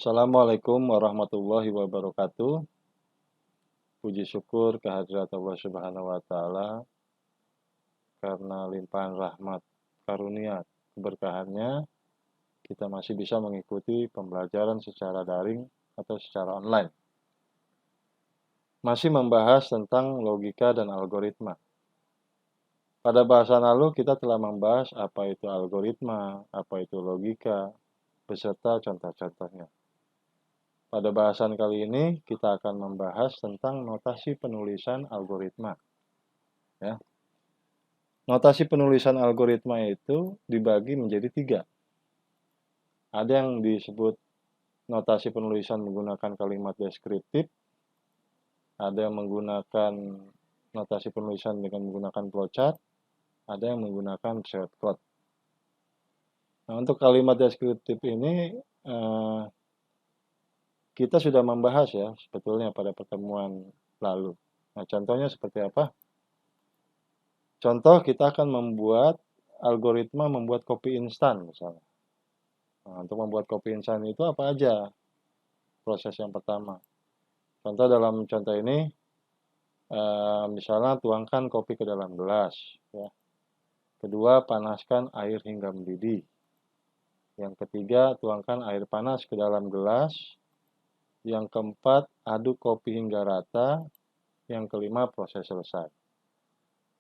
Assalamualaikum warahmatullahi wabarakatuh. Puji syukur kehadirat Allah Subhanahu wa taala karena limpahan rahmat karunia keberkahannya kita masih bisa mengikuti pembelajaran secara daring atau secara online. Masih membahas tentang logika dan algoritma. Pada bahasan lalu kita telah membahas apa itu algoritma, apa itu logika, beserta contoh-contohnya. Pada bahasan kali ini kita akan membahas tentang notasi penulisan algoritma. Ya. Notasi penulisan algoritma itu dibagi menjadi 3. Ada yang disebut notasi penulisan menggunakan kalimat deskriptif, ada yang menggunakan notasi penulisan dengan menggunakan flowchart, ada yang menggunakan shortcode. Nah, untuk kalimat deskriptif ini kita sudah membahas ya sebetulnya pada pertemuan lalu. Nah, contohnya seperti apa? Contoh kita akan membuat algoritma membuat kopi instan misalnya. Nah, untuk membuat kopi instan itu apa aja proses yang pertama? Contoh dalam contoh ini, misalnya tuangkan kopi ke dalam gelas. Ya. Kedua, panaskan air hingga mendidih. Yang ketiga, tuangkan air panas ke dalam gelas. Yang keempat, aduk kopi hingga rata. Yang kelima, proses selesai.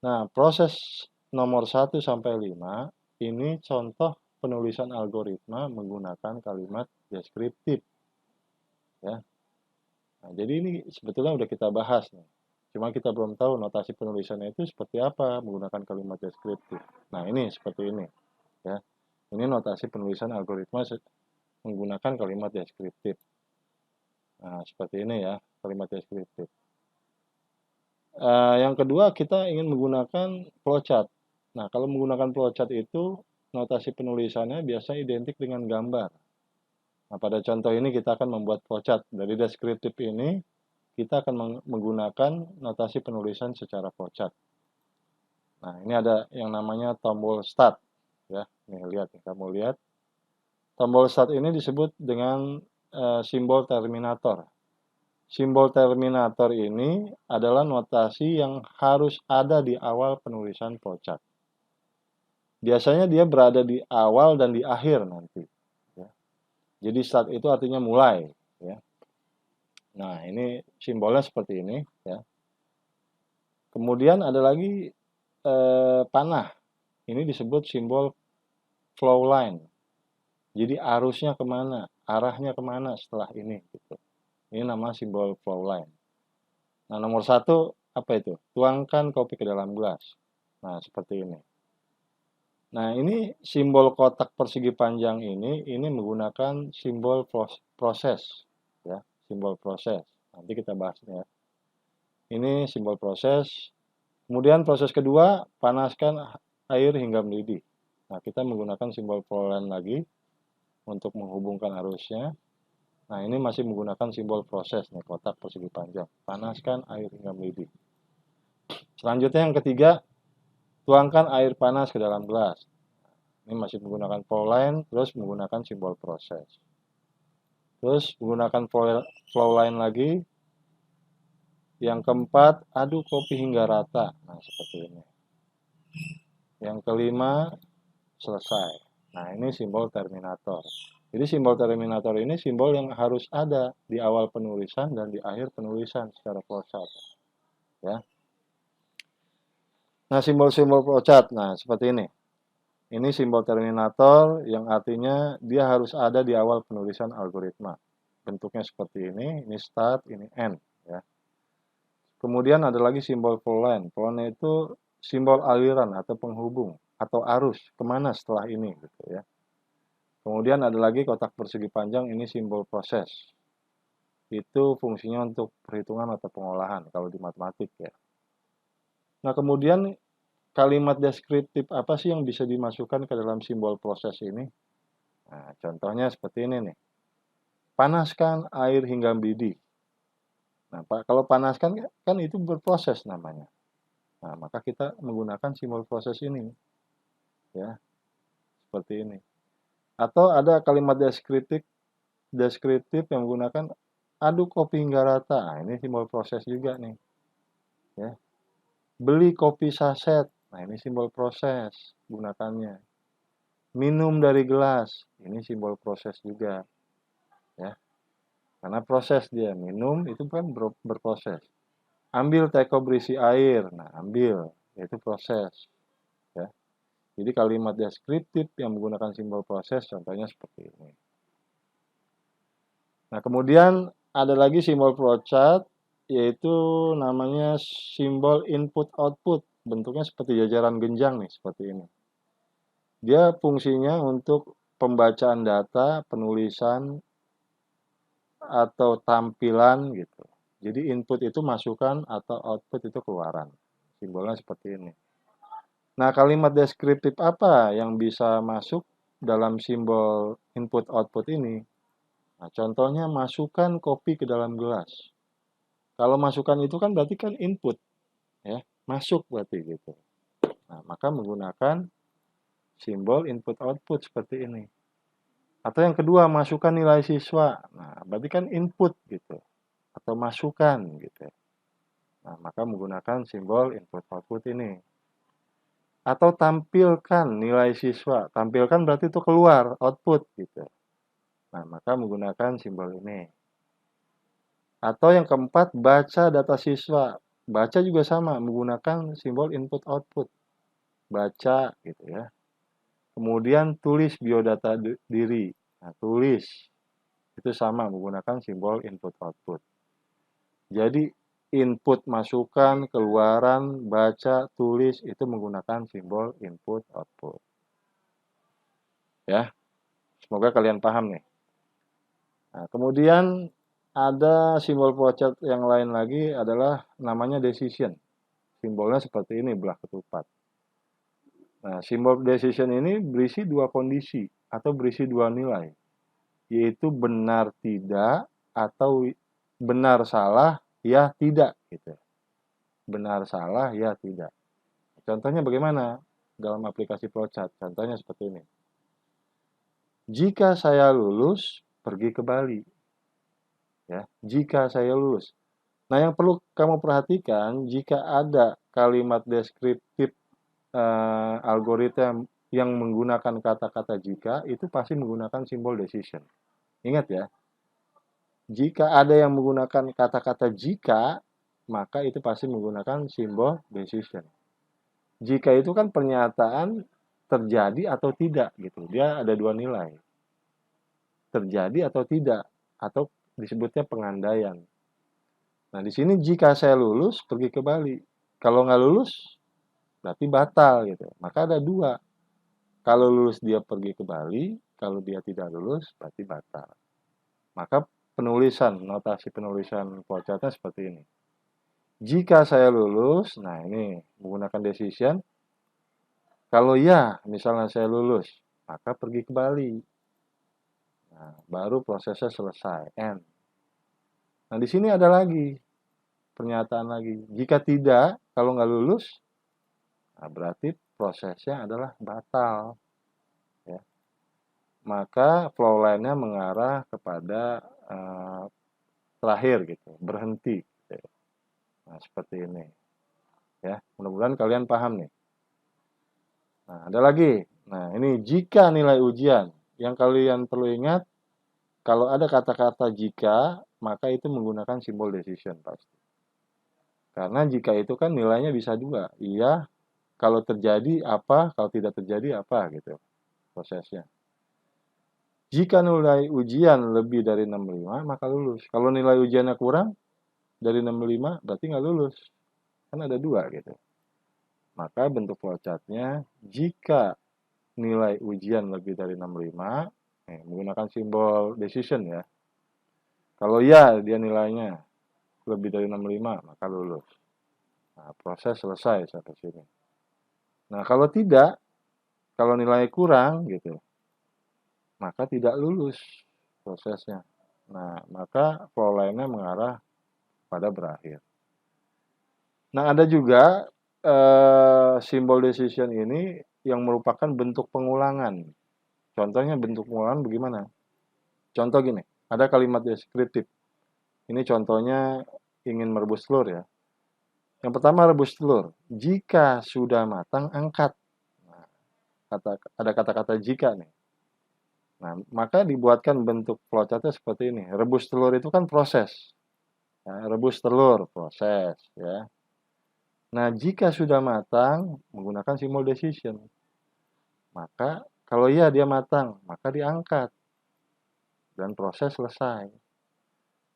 Nah, proses nomor 1 sampai 5 ini contoh penulisan algoritma menggunakan kalimat deskriptif. Ya. Nah, jadi ini sebetulnya udah kita bahas nih. Cuma kita belum tahu notasi penulisannya itu seperti apa menggunakan kalimat deskriptif. Nah, ini seperti ini. Ya. Ini notasi penulisan algoritma menggunakan kalimat deskriptif. Nah, seperti ini ya, kalimat deskriptif. Yang kedua, kita ingin menggunakan flowchart. Nah, kalau menggunakan flowchart itu, notasi penulisannya biasa identik dengan gambar. Nah, pada contoh ini kita akan membuat flowchart. Dari deskriptif ini, kita akan menggunakan notasi penulisan secara flowchart. Nah, ini ada yang namanya tombol start. Ya, nih lihat, kamu lihat. Tombol start ini disebut dengan simbol terminator. Simbol terminator ini adalah notasi yang harus ada di awal penulisan flowchart. Biasanya dia berada di awal dan di akhir nanti. Ya. Jadi start itu artinya mulai. Ya. Nah, ini simbolnya seperti ini. Ya. Kemudian ada lagi panah. Ini disebut simbol flow line. Jadi arusnya kemana, arahnya kemana setelah ini. Gitu. Ini nama simbol flow line. Nah, nomor 1 apa itu? Tuangkan kopi ke dalam gelas. Nah, seperti ini. Nah, ini simbol kotak persegi panjang ini menggunakan simbol proses. Ya, simbol proses. Nanti kita bahas ya. Ini simbol proses. Kemudian proses kedua, panaskan air hingga mendidih. Nah, kita menggunakan simbol flow line lagi untuk menghubungkan arusnya. Nah, ini masih menggunakan simbol proses nih, kotak persegi panjang. Panaskan air hingga mendidih. Selanjutnya yang ketiga, tuangkan air panas ke dalam gelas. Ini masih menggunakan flow line, terus menggunakan simbol proses. Terus menggunakan flow line lagi. Yang keempat, aduk kopi hingga rata. Nah, seperti ini. Yang kelima, selesai. Nah, ini simbol terminator. Jadi simbol terminator ini simbol yang harus ada di awal penulisan dan di akhir penulisan secara flowchart. Ya. Nah, simbol-simbol flowchart. Nah, seperti ini. Ini simbol terminator yang artinya dia harus ada di awal penulisan algoritma. Bentuknya seperti ini start, ini end. Ya. Kemudian ada lagi simbol flow line. Flow line itu simbol aliran atau penghubung atau arus kemana setelah ini. Gitu ya. Kemudian ada lagi kotak persegi panjang, ini simbol proses. Itu fungsinya untuk perhitungan atau pengolahan kalau di matematik ya. Nah, kemudian kalimat deskriptif apa sih yang bisa dimasukkan ke dalam simbol proses ini? Nah, contohnya seperti ini nih. Panaskan air hingga mendidih. Nah, kalau panaskan kan itu berproses namanya. Nah, maka kita menggunakan simbol proses ini. Ya, seperti ini. Atau ada kalimat deskriptif deskriptif yang menggunakan aduk kopi hingga rata. Nah, ini simbol proses juga nih. Ya. Beli kopi saset. Nah, ini simbol proses gunakannya. Minum dari gelas. Ini simbol proses juga. Ya. Karena proses dia. Minum itu kan berproses. Ambil teko berisi air. Nah, ambil. Itu proses. Ya. Jadi kalimat deskriptif yang menggunakan simbol proses contohnya seperti ini. Nah, kemudian ada lagi simbol flowchart, yaitu namanya simbol input-output. Bentuknya seperti jajaran genjang nih, seperti ini. Dia fungsinya untuk pembacaan data, penulisan, atau tampilan gitu. Jadi input itu masukan atau output itu keluaran. Simbolnya seperti ini. Nah, kalimat deskriptif apa yang bisa masuk dalam simbol input-output ini? Nah, contohnya masukkan kopi ke dalam gelas. Kalau masukkan itu kan berarti kan input, ya, masuk berarti gitu. Nah, maka menggunakan simbol input output seperti ini. Atau yang kedua, masukkan nilai siswa. Nah, berarti kan input gitu. Atau masukan gitu. Nah, maka menggunakan simbol input output ini. Atau tampilkan nilai siswa. Tampilkan berarti itu keluar, output gitu. Nah, maka menggunakan simbol ini. Atau yang keempat, baca data siswa. Baca juga sama, menggunakan simbol input output. Baca gitu ya. Kemudian tulis biodata diri. Nah, tulis. Itu sama, menggunakan simbol input output. Jadi input masukan, keluaran, baca, tulis itu menggunakan simbol input output. Ya. Semoga kalian paham nih. Nah, kemudian ada simbol flowchart yang lain lagi adalah namanya decision. Simbolnya seperti ini, belah ketupat. Nah, simbol decision ini berisi dua kondisi atau berisi dua nilai, yaitu benar tidak atau benar salah ya tidak gitu. Benar salah ya tidak. Contohnya bagaimana dalam aplikasi flowchart? Contohnya seperti ini. Jika saya lulus, pergi ke Bali. Ya, jika saya lulus. Nah, yang perlu kamu perhatikan, jika ada kalimat deskriptif algoritma yang menggunakan kata-kata jika, itu pasti menggunakan simbol decision. Ingat ya, jika ada yang menggunakan kata-kata jika, maka itu pasti menggunakan simbol decision. Jika itu kan pernyataan terjadi atau tidak gitu. Dia ada dua nilai. Terjadi atau tidak, atau disebutnya pengandaian. Nah, di sini jika saya lulus, pergi ke Bali. Kalau nggak lulus, berarti batal gitu. Maka ada dua. Kalau lulus dia pergi ke Bali, kalau dia tidak lulus, berarti batal. Maka penulisan, notasi penulisan flowchartnya seperti ini. Jika saya lulus, nah ini menggunakan decision. Kalau ya, misalnya saya lulus, maka pergi ke Bali. Nah, baru prosesnya selesai, end. Nah, di sini ada lagi pernyataan lagi. Jika tidak, kalau nggak lulus, nah berarti prosesnya adalah batal. Ya. Maka flow line-nya mengarah kepada terakhir gitu, berhenti. Gitu. Nah, seperti ini. Ya, mudah-mudahan kalian paham nih. Nah, ada lagi. Nah, ini jika nilai ujian. Yang kalian perlu ingat, kalau ada kata-kata jika, maka itu menggunakan simbol decision pasti. Karena jika itu kan nilainya bisa dua. Iya, kalau terjadi apa, kalau tidak terjadi apa gitu prosesnya. Jika nilai ujian lebih dari 65, maka lulus. Kalau nilai ujiannya kurang dari 65, berarti nggak lulus. Kan ada dua gitu. Maka bentuk flowchartnya, jika nilai ujian lebih dari 65, menggunakan simbol decision ya. Kalau ya dia nilainya lebih dari 65, maka lulus. Nah, proses selesai sampai sini. Nah, kalau tidak, kalau nilai kurang gitu, maka tidak lulus prosesnya. Nah, maka flow line-nya mengarah pada berakhir. Nah, ada juga simbol decision ini yang merupakan bentuk pengulangan. Contohnya bentuk pengulangan bagaimana? Contoh gini, ada kalimat deskriptif. Ini contohnya ingin merebus telur ya. Yang pertama rebus telur. Jika sudah matang, angkat. Nah, ada kata-kata jika nih. Nah, maka dibuatkan bentuk flowchartnya seperti ini. Rebus telur itu kan proses. Ya, rebus telur, proses. Ya. Nah, jika sudah matang, menggunakan simbol decision. Maka, kalau iya dia matang, maka diangkat. Dan proses selesai.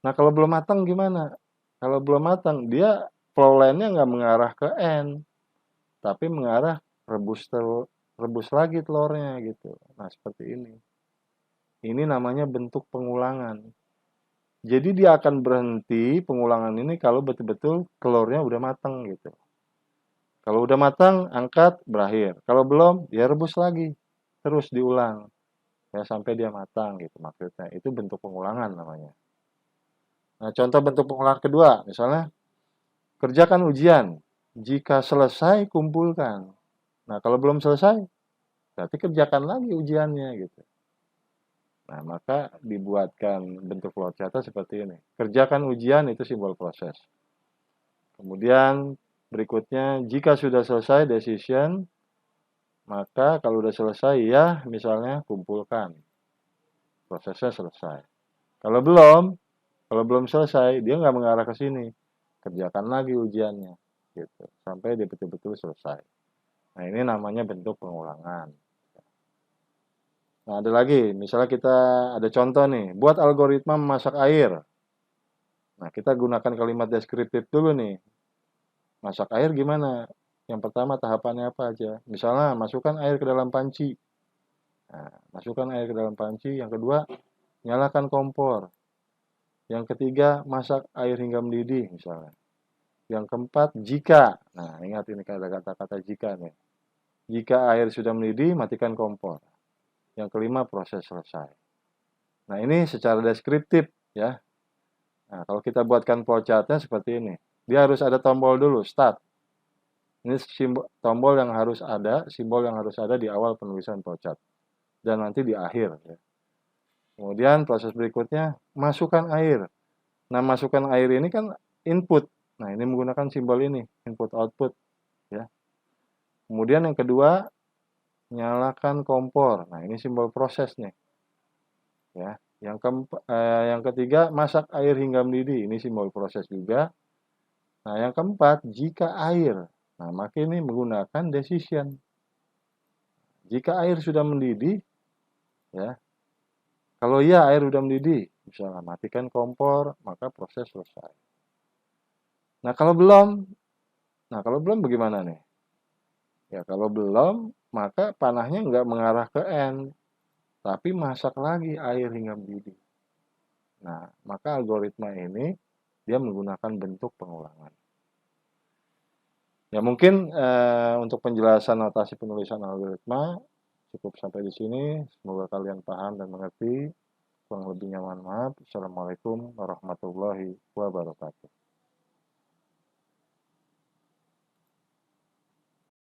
Nah, kalau belum matang gimana? Kalau belum matang, dia flow line-nya nggak mengarah ke end, tapi mengarah rebus lagi telurnya gitu. Nah, seperti ini. Ini namanya bentuk pengulangan. Jadi dia akan berhenti pengulangan ini kalau betul-betul telurnya udah matang gitu. Kalau udah matang, angkat, berakhir. Kalau belum, dia rebus lagi. Terus diulang. Ya, sampai dia matang gitu maksudnya. Itu bentuk pengulangan namanya. Nah, contoh bentuk pengulangan kedua, misalnya kerjakan ujian. Jika selesai, kumpulkan. Nah, kalau belum selesai, berarti kerjakan lagi ujiannya gitu. Nah, maka dibuatkan bentuk flowchart seperti ini. Kerjakan ujian itu simbol proses. Kemudian berikutnya, jika sudah selesai decision, maka kalau sudah selesai ya misalnya kumpulkan. Prosesnya selesai. Kalau belum selesai, dia nggak mengarah ke sini. Kerjakan lagi ujiannya. Gitu. Sampai dia betul-betul selesai. Nah, ini namanya bentuk pengulangan. Nah, ada lagi, misalnya kita ada contoh nih, buat algoritma memasak air. Nah, kita gunakan kalimat deskriptif dulu nih. Masak air gimana? Yang pertama tahapannya apa aja? Misalnya, masukkan air ke dalam panci. Nah, masukkan air ke dalam panci. Yang kedua, nyalakan kompor. Yang ketiga, masak air hingga mendidih misalnya. Yang keempat, jika. Nah, ingat ini kata-kata jika nih. Jika air sudah mendidih, matikan kompor. Yang kelima, proses selesai. Nah, ini secara deskriptif ya. Nah, kalau kita buatkan flowchart-nya seperti ini. Dia harus ada tombol dulu, start. Ini tombol yang harus ada, simbol yang harus ada di awal penulisan flowchart. Dan nanti di akhir. Ya. Kemudian proses berikutnya, masukkan air. Nah, masukkan air ini kan input. Nah, ini menggunakan simbol ini, input-output. Ya. Kemudian yang kedua, nyalakan kompor. Nah, ini simbol proses nih. Ya. Yang ketiga, masak air hingga mendidih. Ini simbol proses juga. Nah, yang keempat, jika air. Nah, maka ini menggunakan decision. Jika air sudah mendidih, ya. Kalau iya air sudah mendidih, misalnya matikan kompor, maka proses selesai. Nah, kalau belum bagaimana nih? Ya, kalau belum, maka panahnya nggak mengarah ke end, tapi masak lagi air hingga mendidih. Nah, maka algoritma ini dia menggunakan bentuk pengulangan. Ya mungkin untuk penjelasan notasi penulisan algoritma cukup sampai di sini. Semoga kalian paham dan mengerti. Kurang lebihnya mohon maaf. Assalamualaikum warahmatullahi wabarakatuh.